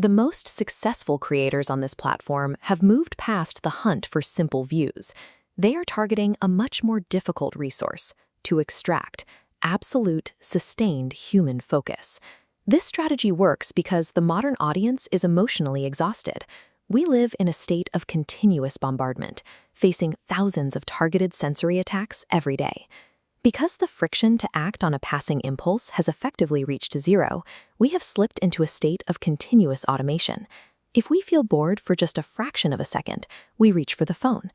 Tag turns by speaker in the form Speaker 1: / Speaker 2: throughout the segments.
Speaker 1: The most successful creators on this platform have moved past the hunt for simple views. They are targeting a much more difficult resource: to extract absolute, sustained human focus. This strategy works because the modern audience is emotionally exhausted. We live in a state of continuous bombardment, facing thousands of targeted sensory attacks every day. Because the friction to act on a passing impulse has effectively reached zero, we have slipped into a state of continuous automation. If we feel bored for just a fraction of a second, we reach for the phone.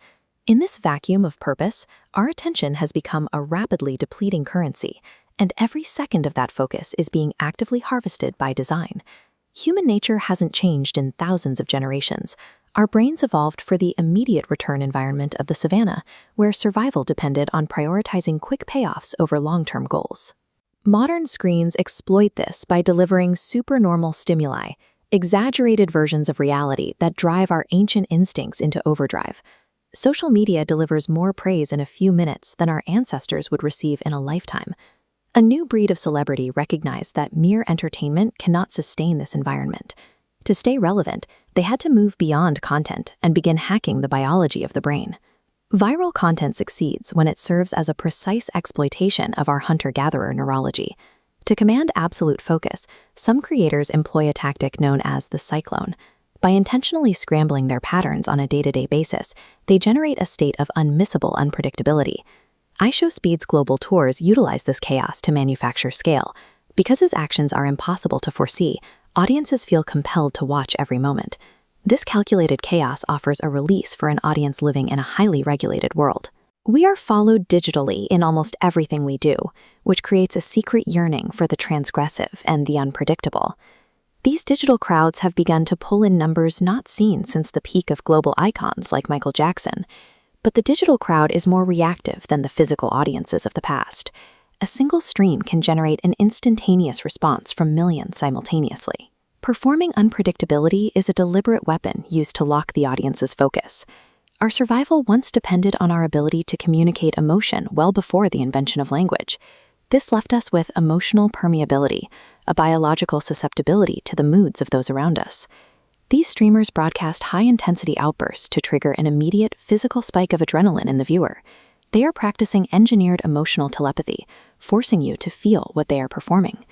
Speaker 1: In this vacuum of purpose, our attention has become a rapidly depleting currency, and every second of that focus is being actively harvested by design. Human nature hasn't changed in thousands of generations. Our brains evolved for the immediate return environment of the savannah, where survival depended on prioritizing quick payoffs over long-term goals. Modern screens exploit this by delivering supernormal stimuli, exaggerated versions of reality that drive our ancient instincts into overdrive. Social media delivers more praise in a few minutes than our ancestors would receive in a lifetime. A new breed of celebrity recognized that mere entertainment cannot sustain this environment. To stay relevant, they had to move beyond content and begin hacking the biology of the brain. Viral content succeeds when it serves as a precise exploitation of our hunter-gatherer neurology. To command absolute focus, some creators employ a tactic known as the cyclone. By intentionally scrambling their patterns on a day-to-day basis, they generate a state of unmissable unpredictability. iShowSpeed's global tours utilize this chaos to manufacture scale. Because his actions are impossible to foresee, audiences feel compelled to watch every moment. This calculated chaos offers a release for an audience living in a highly regulated world. We are followed digitally in almost everything we do, which creates a secret yearning for the transgressive and the unpredictable. These digital crowds have begun to pull in numbers not seen since the peak of global icons like Michael Jackson. But the digital crowd is more reactive than the physical audiences of the past. A single stream can generate an instantaneous response from millions simultaneously. Performing unpredictability is a deliberate weapon used to lock the audience's focus. Our survival once depended on our ability to communicate emotion well before the invention of language. This left us with emotional permeability, a biological susceptibility to the moods of those around us. These streamers broadcast high-intensity outbursts to trigger an immediate physical spike of adrenaline in the viewer. They are practicing engineered emotional telepathy, forcing you to feel what they are performing.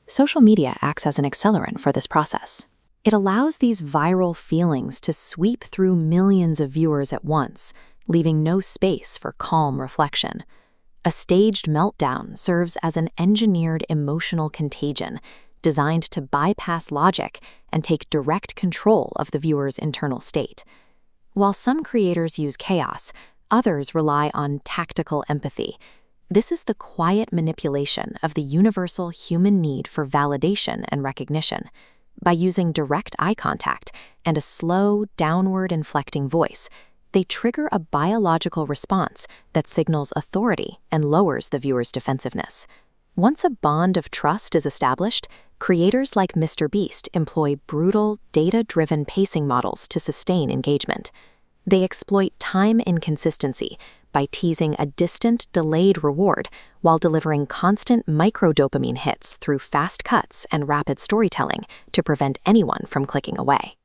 Speaker 1: Social media acts as an accelerant for this process. It allows these viral feelings to sweep through millions of viewers at once, leaving no space for calm reflection. A staged meltdown serves as an engineered emotional contagion, designed to bypass logic and take direct control of the viewer's internal state. While some creators use chaos, others rely on tactical empathy. This is the quiet manipulation of the universal human need for validation and recognition. By using direct eye contact and a slow, downward inflecting voice, they trigger a biological response that signals authority and lowers the viewer's defensiveness. Once a bond of trust is established, creators like MrBeast employ brutal, data-driven pacing models to sustain engagement. They exploit time inconsistency by teasing a distant, delayed reward while delivering constant microdopamine hits through fast cuts and rapid storytelling to prevent anyone from clicking away.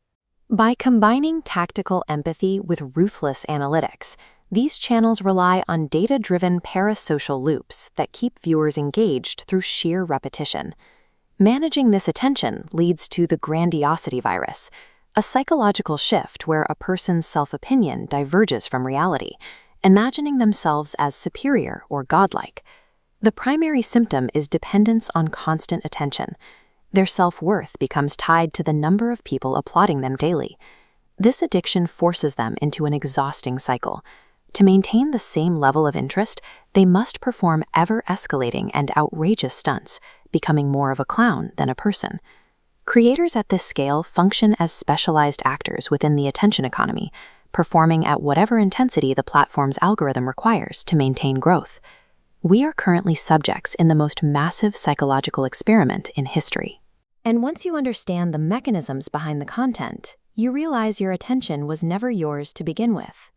Speaker 1: By combining tactical empathy with ruthless analytics, these channels rely on data-driven parasocial loops that keep viewers engaged through sheer repetition. Managing this attention leads to the grandiosity virus, a psychological shift where a person's self-opinion diverges from reality, imagining themselves as superior or godlike. The primary symptom is dependence on constant attention. Their self-worth becomes tied to the number of people applauding them daily. This addiction forces them into an exhausting cycle. To maintain the same level of interest, they must perform ever-escalating and outrageous stunts, becoming more of a clown than a person. Creators at this scale function as specialized actors within the attention economy, performing at whatever intensity the platform's algorithm requires to maintain growth. We are currently subjects in the most massive psychological experiment in history. And once you understand the mechanisms behind the content, you realize your attention was never yours to begin with.